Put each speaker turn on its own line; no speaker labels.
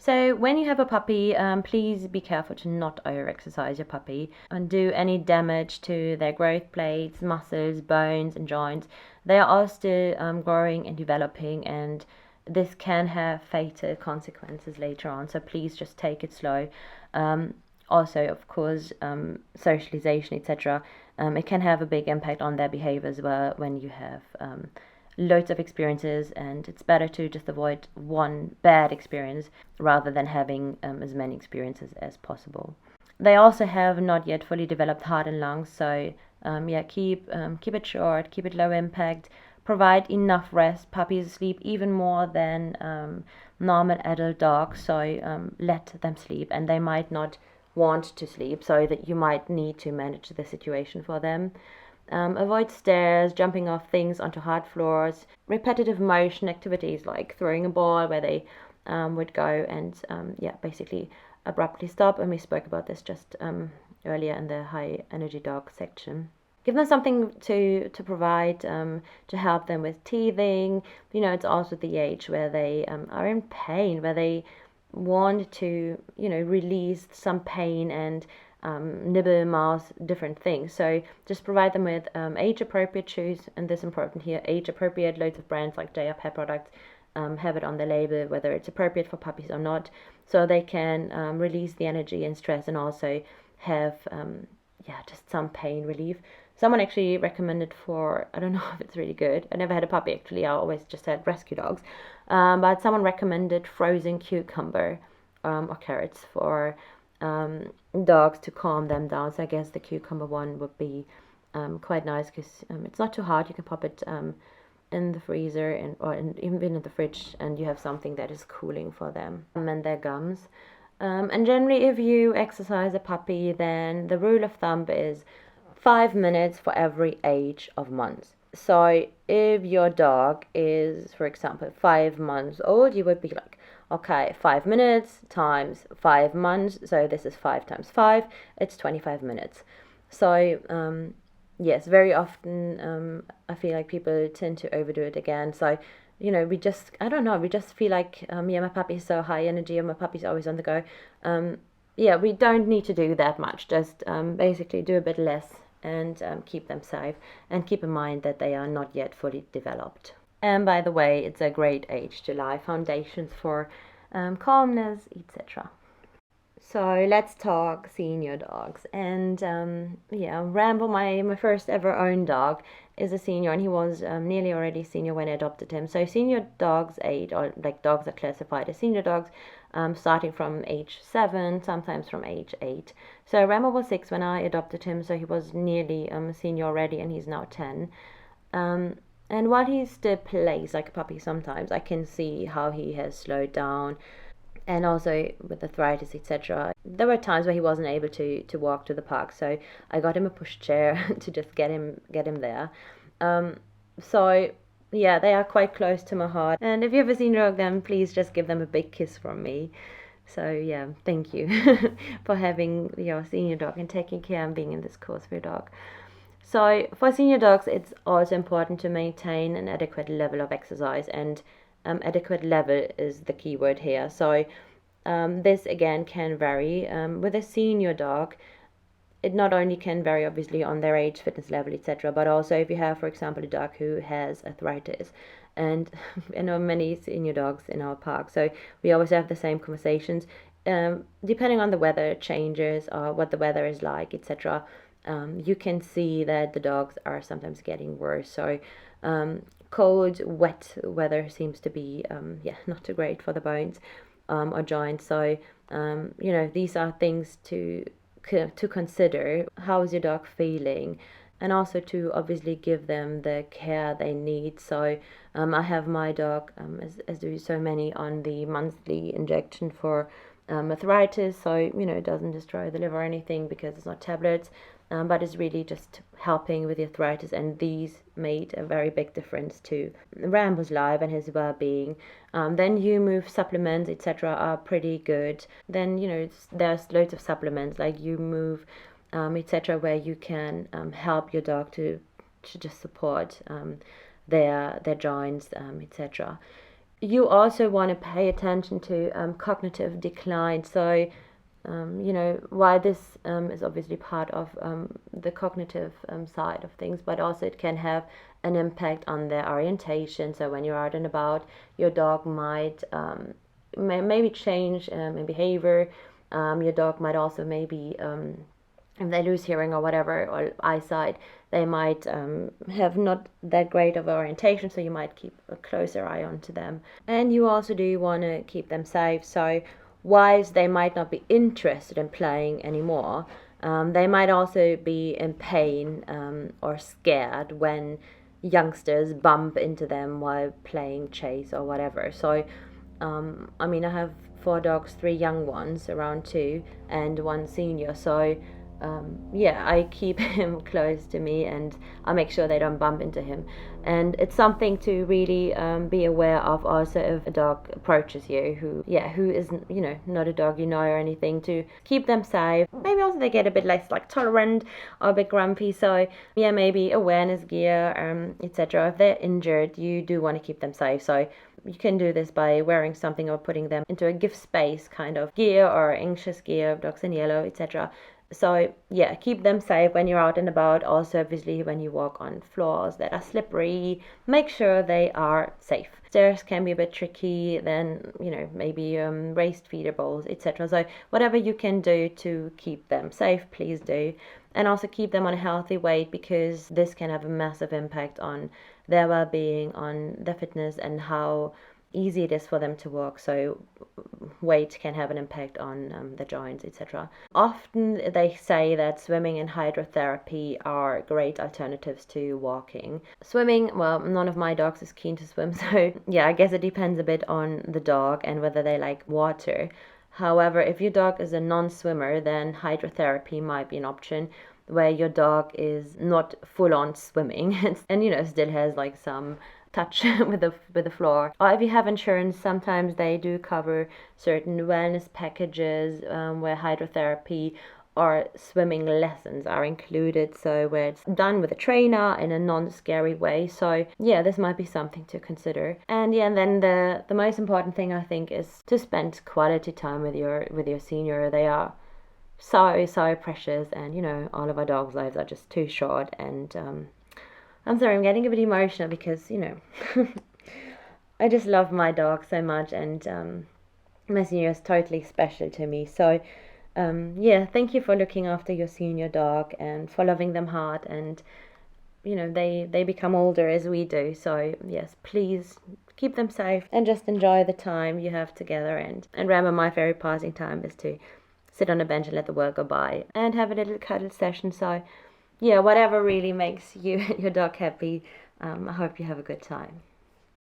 So when you have a puppy, please be careful to not over-exercise your puppy and do any damage to their growth plates, muscles, bones, and joints. They are all still growing and developing, and this can have fatal consequences later on. So please just take it slow. Also, of course, socialization, etc. It can have a big impact on their behavior as well when you have loads of experiences, and it's better to just avoid one bad experience rather than having as many experiences as possible. They also have not yet fully developed heart and lungs, so keep it short, keep it low impact, provide enough rest. Puppies sleep even more than normal adult dogs, so let them sleep, and they might not want to sleep, so that you might need to manage the situation for them. Avoid stairs, jumping off things onto hard floors, repetitive motion activities like throwing a ball where they would go and basically abruptly stop. And we spoke about this just earlier in the high energy dog section. Give them something to provide to help them with teething. It's also the age where they are in pain, where they want to release some pain and nibble, mouse, different things. So just provide them with age appropriate chews, and this is important here, age appropriate. Loads of brands like JR Pet products have it on the label whether it's appropriate for puppies or not, so they can release the energy and stress, and also have just some pain relief. Someone actually recommended for, I don't know if it's really good, I never had a puppy actually, I always just had rescue dogs, but someone recommended frozen cucumber or carrots for dogs to calm them down. So I guess the cucumber one would be quite nice, because it's not too hard. You can pop it in the freezer or even in the fridge, and you have something that is cooling for them and their gums. And generally, if you exercise a puppy, then the rule of thumb is 5 minutes for every age of months. So if your dog is, for example, 5 months old, you would be like, okay, 5 minutes times 5 months, so this is 5 times 5, it's 25 minutes. So yes, very often I feel like people tend to overdo it again. So we just, I don't know, we just feel like my puppy is so high energy, and my puppy's always on the go. We don't need to do that much. Just basically do a bit less, and keep them safe, and keep in mind that they are not yet fully developed. And by the way, it's a great age to lie foundations for calmness, etc. So let's talk senior dogs. And Rambo, my first ever own dog, is a senior, and he was nearly already senior when I adopted him. So senior dogs age, or like dogs are classified as senior dogs, starting from age 7, sometimes from age 8. So Rambo was 6 when I adopted him, so he was nearly a senior already, and he's now 10. And while he still plays like a puppy sometimes, I can see how he has slowed down, and also with arthritis, etc. There were times where he wasn't able to walk to the park, so I got him a pushchair to just get him there. So yeah, they are quite close to my heart. And if you ever seen dog, then please just give them a big kiss from me. So yeah, thank you for having your senior dog and taking care and being in this course for your dog. So for senior dogs, it's also important to maintain an adequate level of exercise, and adequate level is the key word here. So this again can vary. With a senior dog, it not only can vary obviously on their age, fitness level, etc., but also if you have, for example, a dog who has arthritis. And I know many senior dogs in our park, so we always have the same conversations. Depending on the weather changes or what the weather is like, etc., you can see that the dogs are sometimes getting worse. So cold, wet weather seems to be not too great for the bones or joints. So these are things to consider. How is your dog feeling? And also to obviously give them the care they need. So I have my dog, as do so many, on the monthly injection for arthritis. So it doesn't destroy the liver or anything, because it's not tablets. But it's really just helping with the arthritis, and these made a very big difference to Rambo's life and his well-being. Then you move supplements, etc., are pretty good. Then there's loads of supplements like you move, etc., where you can help your dog to just support their joints, etc. You also want to pay attention to cognitive decline. So why this is obviously part of the cognitive side of things, but also it can have an impact on their orientation. So when you're out and about, your dog might maybe change in behavior. Your dog might also maybe, if they lose hearing or whatever, or eyesight, they might have not that great of orientation, so you might keep a closer eye onto them. And you also do want to keep them safe. So whilst they might not be interested in playing anymore, they might also be in pain or scared when youngsters bump into them while playing chase or whatever. So I mean, I have 4 dogs, 3 young ones, around 2, and 1 senior. So I keep him close to me, and I make sure they don't bump into him. And it's something to really be aware of also if a dog approaches you who isn't, not a dog or anything, to keep them safe. Maybe also they get a bit less tolerant or a bit grumpy. So maybe awareness gear, etc. If they're injured, you do want to keep them safe. So you can do this by wearing something or putting them into a gift space kind of gear, or anxious gear, dogs in yellow, etc. So keep them safe when you're out and about. Also, obviously, when you walk on floors that are slippery, make sure they are safe. Stairs can be a bit tricky, then maybe raised feeder bowls, etc. So whatever you can do to keep them safe, please do. And also keep them on a healthy weight, because this can have a massive impact on their well-being, on their fitness, and how easy it is for them to walk. So weight can have an impact on the joints, etc. Often they say that swimming and hydrotherapy are great alternatives to walking. Swimming, well, none of my dogs is keen to swim, so I guess it depends a bit on the dog and whether they like water. However, if your dog is a non-swimmer, then hydrotherapy might be an option, where your dog is not full on swimming and still has some touch with the floor. Or if you have insurance, sometimes they do cover certain wellness packages where hydrotherapy or swimming lessons are included, so where it's done with a trainer in a non-scary way. So this might be something to consider. And then the most important thing, I think, is to spend quality time with your senior. They are so precious, and all of our dogs' lives are just too short. And I'm sorry, I'm getting a bit emotional because I just love my dog so much, and my senior is totally special to me. So thank you for looking after your senior dog and for loving them hard. And they become older as we do, so yes, please keep them safe and just enjoy the time you have together. And remember, my favorite passing time is to sit on a bench and let the world go by and have a little cuddle session. So whatever really makes you and your dog happy, I hope you have a good time.